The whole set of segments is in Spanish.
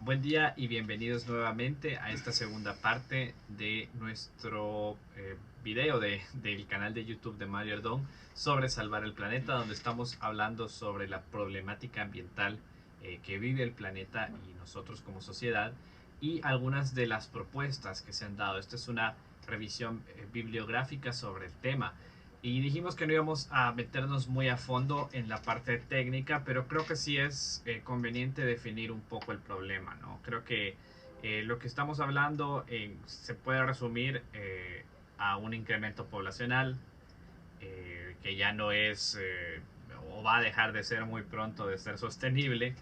Buen día y bienvenidos nuevamente a esta segunda parte de nuestro video del canal de YouTube de Mario Ardón sobre salvar el planeta, donde estamos hablando sobre la problemática ambiental que vive el planeta y nosotros como sociedad y algunas de las propuestas que se han dado. Esta es una revisión bibliográfica sobre el tema. Y dijimos que no íbamos a meternos muy a fondo en la parte técnica, pero creo que sí es conveniente definir un poco el problema, ¿no? Creo que lo que estamos hablando se puede resumir a un incremento poblacional que ya no es o va a dejar de ser muy pronto de ser sostenible.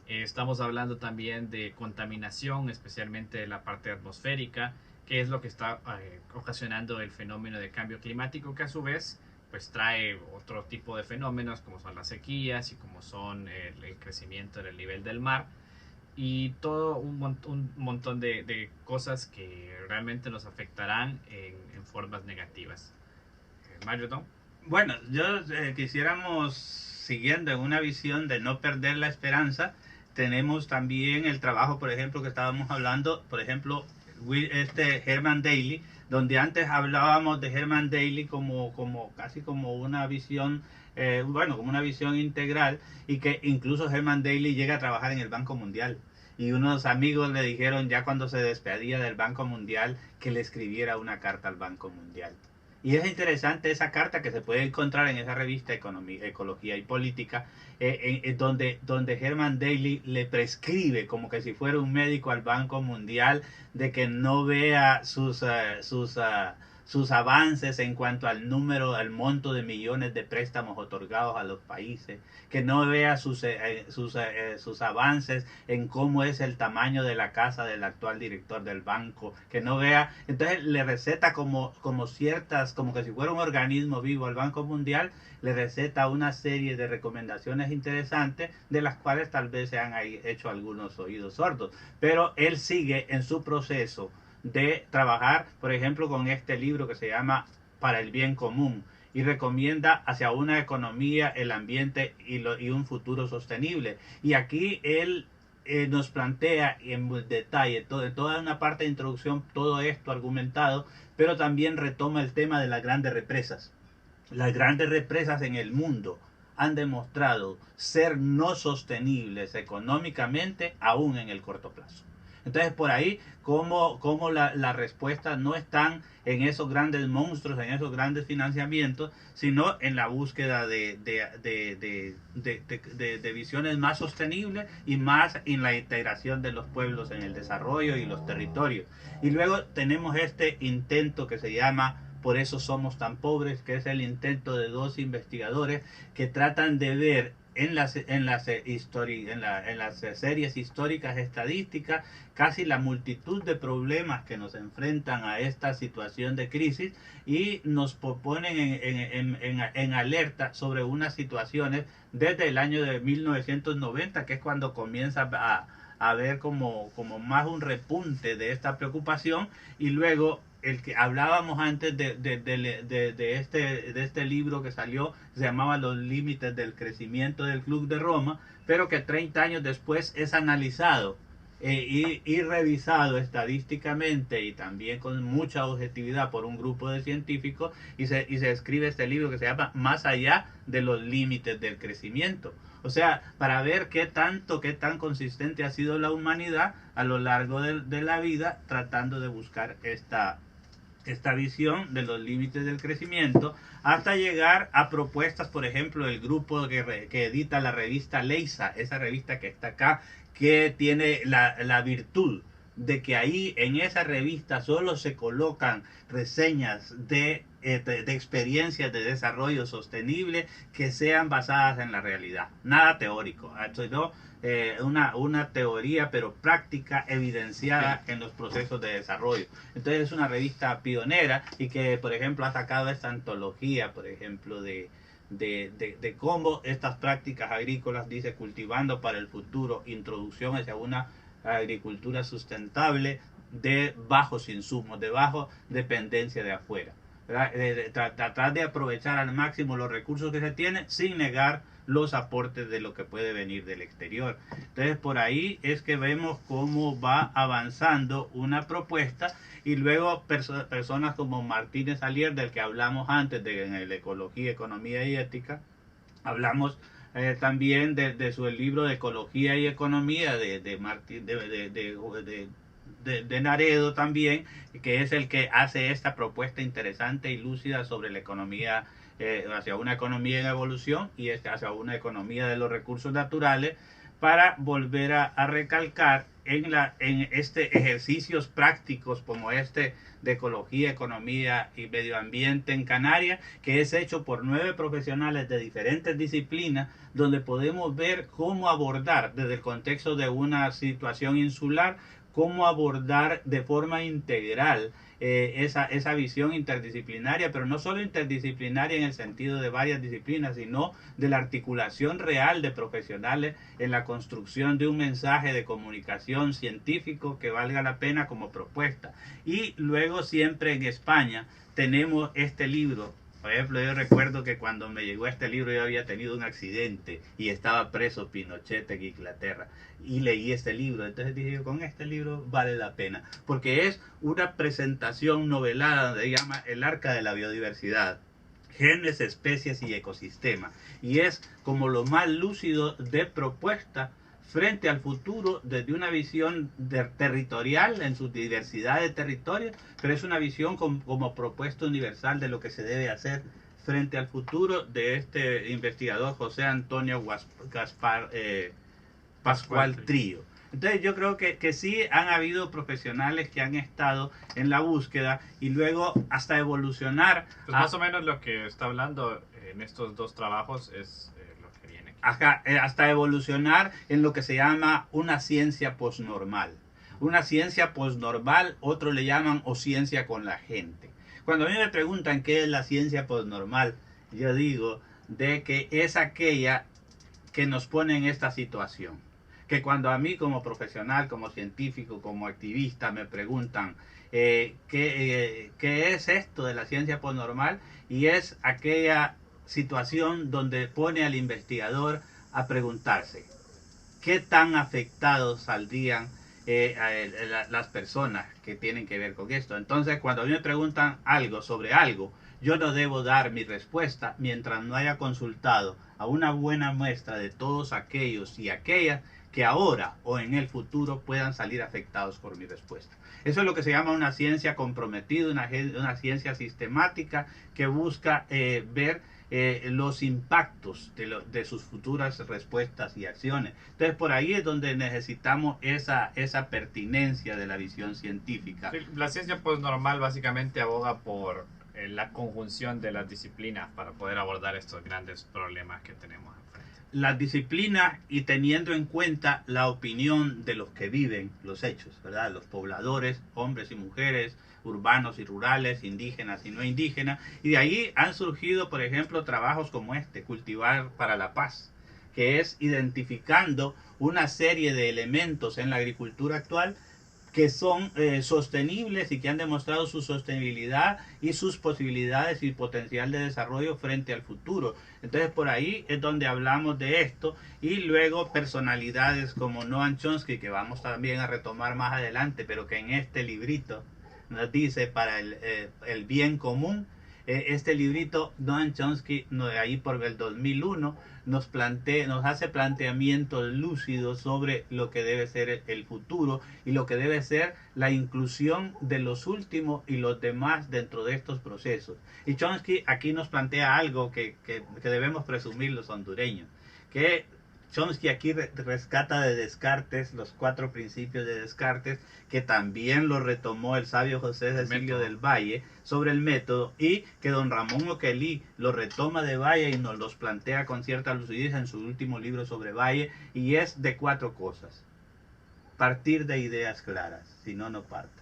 Estamos hablando también de contaminación, especialmente de la parte atmosférica, que es lo que está ocasionando el fenómeno de cambio climático, que a su vez pues trae otro tipo de fenómenos como son las sequías y como son el crecimiento del nivel del mar y todo un montón de cosas que realmente nos afectarán en formas negativas. Mario, ¿no? Bueno, yo quisiéramos, siguiendo en una visión de no perder la esperanza, tenemos también el trabajo, por ejemplo, que estábamos hablando, por ejemplo, Herman Daly, donde antes hablábamos de Herman Daly como casi como una visión, bueno, como una visión integral, y que incluso Herman Daly llega a trabajar en el Banco Mundial. Y unos amigos le dijeron ya cuando se despedía del Banco Mundial que le escribiera una carta al Banco Mundial. Y es interesante esa carta que se puede encontrar en esa revista Ecología y Política, donde Herman Daly le prescribe, como que si fuera un médico al Banco Mundial, de que no vea sus avances en cuanto al número, al monto de millones de préstamos otorgados a los países, que no vea sus avances en cómo es el tamaño de la casa del actual director del banco, que no vea, entonces le receta como ciertas, como que si fuera un organismo vivo al Banco Mundial, le receta una serie de recomendaciones interesantes de las cuales tal vez se han hecho algunos oídos sordos, pero él sigue en su proceso de trabajar, por ejemplo, con este libro que se llama Para el bien común y recomienda hacia una economía, el ambiente y un futuro sostenible. Y aquí él nos plantea en detalle toda una parte de introducción todo esto argumentado, pero también retoma el tema de las grandes represas. Las grandes represas en el mundo han demostrado ser no sostenibles económicamente aún en el corto plazo. Entonces por ahí, como la respuesta no están en esos grandes monstruos, en esos grandes financiamientos, sino en la búsqueda de visiones más sostenibles y más en la integración de los pueblos en el desarrollo y los territorios. Y luego tenemos este intento que se llama Por eso somos tan pobres, que es el intento de dos investigadores que tratan de ver en las series históricas estadísticas casi la multitud de problemas que nos enfrentan a esta situación de crisis y nos ponen en alerta sobre unas situaciones desde el año de 1990, que es cuando comienza a ver como más un repunte de esta preocupación, y luego el que hablábamos antes de este libro que salió, se llamaba Los límites del crecimiento del Club de Roma, pero que 30 años después es analizado y revisado estadísticamente y también con mucha objetividad por un grupo de científicos, y se escribe este libro que se llama Más allá de los límites del crecimiento. O sea, para ver qué tan consistente ha sido la humanidad a lo largo de la vida tratando de buscar esta visión de los límites del crecimiento, hasta llegar a propuestas, por ejemplo, el grupo que edita la revista Leisa, esa revista que está acá, que tiene la virtud de que ahí en esa revista solo se colocan reseñas de experiencias de desarrollo sostenible que sean basadas en la realidad, nada teórico, ¿no? Una teoría pero práctica evidenciada en los procesos de desarrollo. Entonces es una revista pionera y que, por ejemplo, ha sacado esta antología, por ejemplo, de cómo estas prácticas agrícolas, dice, cultivando para el futuro, introducción hacia una agricultura sustentable de bajos insumos, de baja dependencia de afuera. Tratar de aprovechar al máximo los recursos que se tienen sin negar los aportes de lo que puede venir del exterior. Entonces por ahí es que vemos cómo va avanzando una propuesta, y luego personas como Martínez Alier, del que hablamos antes en el Ecología, Economía y Ética, hablamos también de su libro de Ecología y Economía de Naredo también, que es el que hace esta propuesta interesante y lúcida sobre la economía, hacia una economía en evolución y hacia una economía de los recursos naturales, para volver a recalcar en ejercicios prácticos como este de ecología, economía y medio ambiente en Canarias, que es hecho por 9 profesionales de diferentes disciplinas, donde podemos ver cómo abordar desde el contexto de una situación insular, cómo abordar de forma integral esa visión interdisciplinaria, pero no solo interdisciplinaria en el sentido de varias disciplinas, sino de la articulación real de profesionales en la construcción de un mensaje de comunicación científico que valga la pena como propuesta. Y luego siempre en España tenemos este libro. Por ejemplo, yo recuerdo que cuando me llegó este libro yo había tenido un accidente y estaba preso Pinochet en Inglaterra, y leí este libro. Entonces dije, con este libro vale la pena, porque es una presentación novelada donde se llama El Arca de la Biodiversidad, genes, especies y ecosistemas, y es como lo más lúcido de propuesta frente al futuro desde una visión territorial en su diversidad de territorios, pero es una visión como propuesta universal de lo que se debe hacer frente al futuro, de este investigador José Antonio Pascual Trío. Entonces yo creo que sí han habido profesionales que han estado en la búsqueda y luego hasta evolucionar. Pues más o menos lo que está hablando en estos dos trabajos es lo que viene aquí. Hasta evolucionar en lo que se llama una ciencia posnormal. Una ciencia posnormal, otros le llaman o ciencia con la gente. Cuando a mí me preguntan qué es la ciencia posnormal, yo digo de que es aquella que nos pone en esta situación. Que cuando a mí como profesional, como científico, como activista me preguntan ¿qué es esto de la ciencia posnormal? Y es aquella situación donde pone al investigador a preguntarse qué tan afectados saldrían las personas que tienen que ver con esto. Entonces, cuando a mí me preguntan algo sobre algo, yo no debo dar mi respuesta mientras no haya consultado a una buena muestra de todos aquellos y aquellas que ahora o en el futuro puedan salir afectados por mi respuesta. Eso es lo que se llama una ciencia comprometida, una ciencia sistemática que busca ver los impactos de sus futuras respuestas y acciones. Entonces por ahí es donde necesitamos esa pertinencia de la visión científica. Sí, la ciencia posnormal básicamente aboga por la conjunción de las disciplinas para poder abordar estos grandes problemas que tenemos enfrente. Las disciplinas, y teniendo en cuenta la opinión de los que viven los hechos, ¿verdad? Los pobladores, hombres y mujeres, urbanos y rurales, indígenas y no indígenas, y de ahí han surgido, por ejemplo, trabajos como este, Cultivar para la Paz, que es identificando una serie de elementos en la agricultura actual que son sostenibles y que han demostrado su sostenibilidad y sus posibilidades y potencial de desarrollo frente al futuro. Entonces por ahí es donde hablamos de esto, y luego personalidades como Noam Chomsky, que vamos también a retomar más adelante, pero que en este librito nos dice para el bien común. Este librito, Noam Chomsky, ahí por el 2001, nos hace planteamientos lúcidos sobre lo que debe ser el futuro y lo que debe ser la inclusión de los últimos y los demás dentro de estos procesos. Y Chomsky aquí nos plantea algo que debemos presumir los hondureños, que Chomsky aquí rescata de Descartes los 4 principios de Descartes, que también lo retomó el sabio José Cecilio del Valle sobre el método, y que don Ramón Oquelí lo retoma de Valle y nos los plantea con cierta lucidez en su último libro sobre Valle, y es de 4 cosas. Partir de ideas claras, si no, no parta.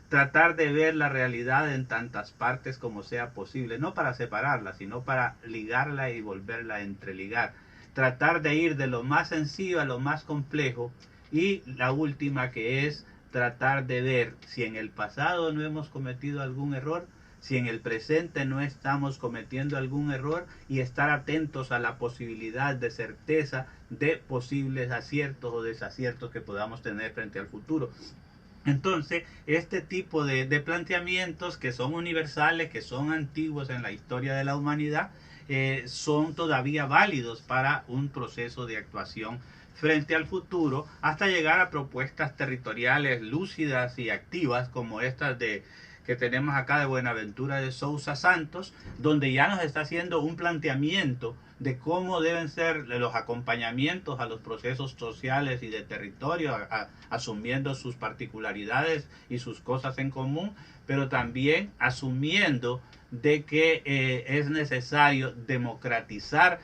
Tratar de ver la realidad en tantas partes como sea posible, no para separarla, sino para ligarla y volverla a entreligar. Tratar de ir de lo más sencillo a lo más complejo, y la última, que es tratar de ver si en el pasado no hemos cometido algún error, si en el presente no estamos cometiendo algún error y estar atentos a la posibilidad de certeza de posibles aciertos o desaciertos que podamos tener frente al futuro. Entonces, este tipo de planteamientos que son universales, que son antiguos en la historia de la humanidad, son todavía válidos para un proceso de actuación frente al futuro, hasta llegar a propuestas territoriales lúcidas y activas como estas que tenemos acá de Buenaventura de Sousa Santos, donde ya nos está haciendo un planteamiento de cómo deben ser los acompañamientos a los procesos sociales y de territorio, asumiendo sus particularidades y sus cosas en común, pero también asumiendo de que es necesario democratizar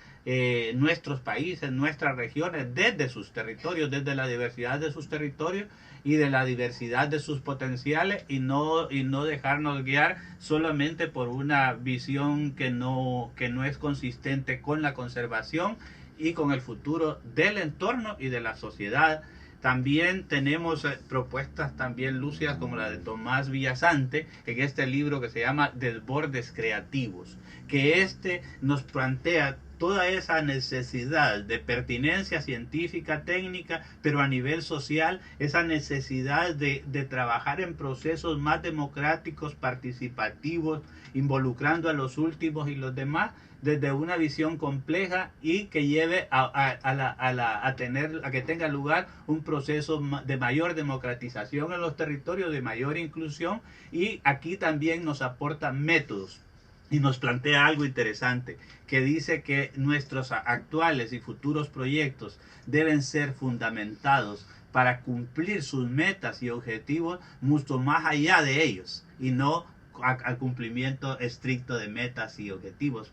nuestros países, nuestras regiones, desde sus territorios, desde la diversidad de sus territorios y de la diversidad de sus potenciales, y no dejarnos guiar solamente por una visión que no es consistente con la conservación y con el futuro del entorno y de la sociedad. También tenemos propuestas también lúcidas como la de Tomás Villasante en este libro que se llama Desbordes Creativos, que nos plantea toda esa necesidad de pertinencia científica, técnica, pero a nivel social, esa necesidad de trabajar en procesos más democráticos, participativos, involucrando a los últimos y los demás, desde una visión compleja y que lleve a que tenga lugar un proceso de mayor democratización en los territorios, de mayor inclusión, y aquí también nos aporta métodos. Y nos plantea algo interesante, que dice que nuestros actuales y futuros proyectos deben ser fundamentados para cumplir sus metas y objetivos mucho más allá de ellos, y no al cumplimiento estricto de metas y objetivos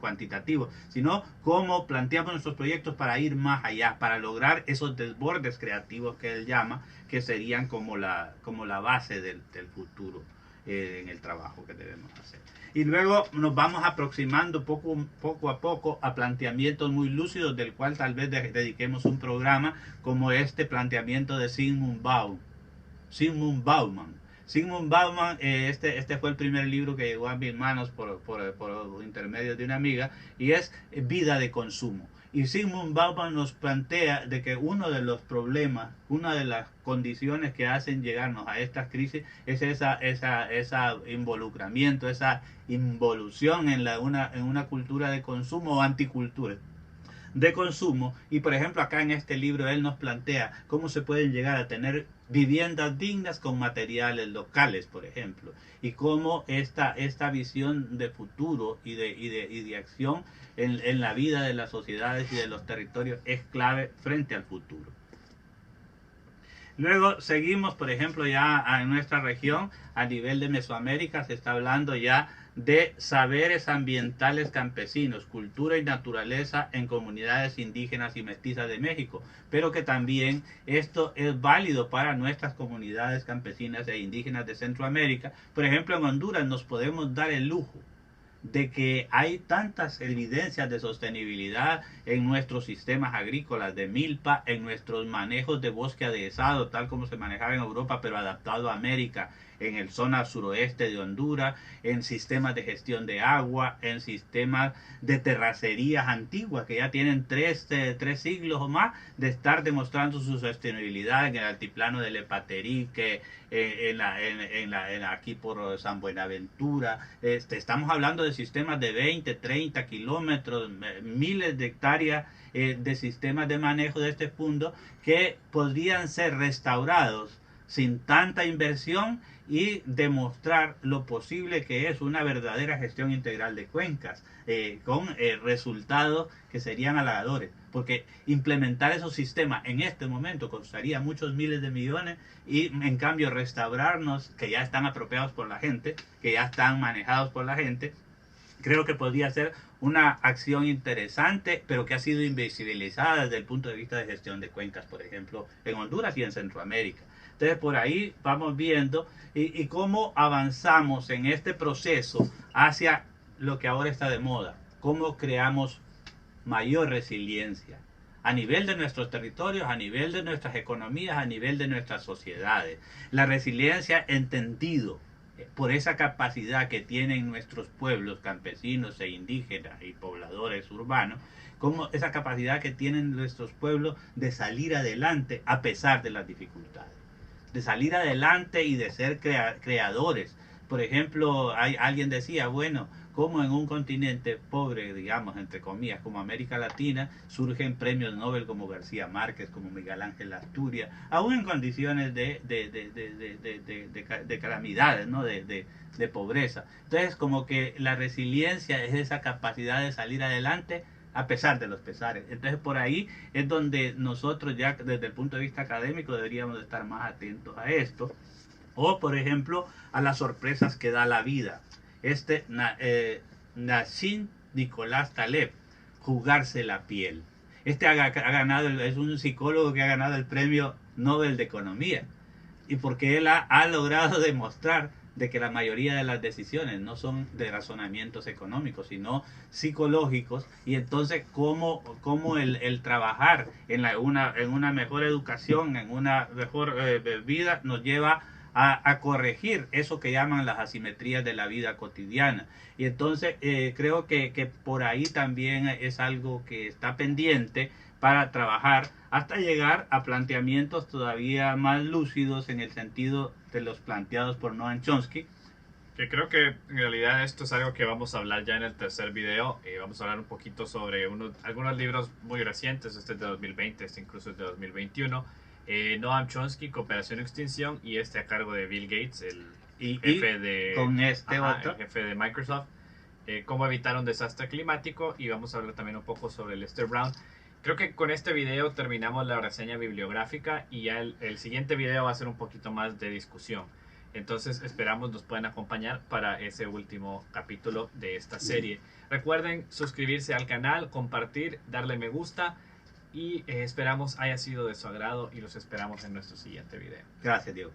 cuantitativos, sino cómo planteamos nuestros proyectos para ir más allá, para lograr esos desbordes creativos que él llama, que serían como la base del futuro en el trabajo que debemos hacer. Y luego nos vamos aproximando poco a poco a planteamientos muy lúcidos, del cual tal vez dediquemos un programa, como este planteamiento de Zygmunt Bauman. Zygmunt Bauman, este fue el primer libro que llegó a mis manos por intermedio de una amiga, y es Vida de Consumo. Y Zygmunt Bauman nos plantea de que uno de los problemas, una de las condiciones que hacen llegarnos a estas crisis es esa involucramiento, esa involución en una cultura de consumo o anticultura de consumo. Y por ejemplo acá en este libro él nos plantea cómo se pueden llegar a tener viviendas dignas con materiales locales, por ejemplo, y cómo esta visión de futuro y de acción en la vida de las sociedades y de los territorios es clave frente al futuro. Luego seguimos, por ejemplo, ya en nuestra región, a nivel de Mesoamérica, se está hablando ya de saberes ambientales campesinos, cultura y naturaleza en comunidades indígenas y mestizas de México, pero que también esto es válido para nuestras comunidades campesinas e indígenas de Centroamérica. Por ejemplo, en Honduras nos podemos dar el lujo de que hay tantas evidencias de sostenibilidad en nuestros sistemas agrícolas de milpa, en nuestros manejos de bosque adhesado, tal como se manejaba en Europa, pero adaptado a América, en el zona suroeste de Honduras, en sistemas de gestión de agua, en sistemas de terracerías antiguas que ya tienen tres siglos o más de estar demostrando su sostenibilidad en el altiplano del Epaterique, aquí por San Buenaventura. Estamos hablando de sistemas de 20, 30 kilómetros, miles de hectáreas de sistemas de manejo de este fondo que podrían ser restaurados sin tanta inversión y demostrar lo posible que es una verdadera gestión integral de cuencas, con resultados que serían halagadores, porque implementar esos sistemas en este momento costaría muchos miles de millones, y en cambio restaurarnos, que ya están apropiados por la gente, que ya están manejados por la gente, creo que podría ser una acción interesante, pero que ha sido invisibilizada desde el punto de vista de gestión de cuencas, por ejemplo, en Honduras y en Centroamérica. Entonces por ahí vamos viendo y cómo avanzamos en este proceso hacia lo que ahora está de moda, cómo creamos mayor resiliencia a nivel de nuestros territorios, a nivel de nuestras economías, a nivel de nuestras sociedades. La resiliencia entendido por esa capacidad que tienen nuestros pueblos campesinos e indígenas y pobladores urbanos, como esa capacidad que tienen nuestros pueblos de salir adelante a pesar de las dificultades, de salir adelante y de ser creadores. Por ejemplo, alguien decía, bueno, como en un continente pobre, digamos, entre comillas, como América Latina, surgen premios Nobel como García Márquez, como Miguel Ángel Asturias, aún en condiciones de calamidades, ¿no? de pobreza. Entonces, como que la resiliencia es esa capacidad de salir adelante a pesar de los pesares. Entonces, por ahí es donde nosotros ya desde el punto de vista académico deberíamos estar más atentos a esto. O, por ejemplo, a las sorpresas que da la vida. Nassim Nicolás Taleb, jugarse la piel. Ha ganado, es un psicólogo que ha ganado el premio Nobel de Economía. Y porque él ha logrado demostrar de que la mayoría de las decisiones no son de razonamientos económicos, sino psicológicos, y entonces cómo el trabajar en una mejor educación, en una mejor vida, nos lleva a corregir eso que llaman las asimetrías de la vida cotidiana. Y entonces creo que por ahí también es algo que está pendiente para trabajar hasta llegar a planteamientos todavía más lúcidos en el sentido de los planteados por Noam Chomsky. Que creo que en realidad esto es algo que vamos a hablar ya en el tercer video. Vamos a hablar un poquito sobre algunos libros muy recientes. Este es de 2020, este incluso es de 2021. Noam Chomsky, Cooperación y Extinción, y este a cargo de Bill Gates, el jefe de Microsoft. Cómo evitar un desastre climático, y vamos a hablar también un poco sobre Lester Brown. Creo que con este video terminamos la reseña bibliográfica, y ya el siguiente video va a ser un poquito más de discusión. Entonces esperamos nos puedan acompañar para ese último capítulo de esta serie. Recuerden suscribirse al canal, compartir, darle me gusta, y esperamos haya sido de su agrado, y los esperamos en nuestro siguiente video. Gracias, Diego.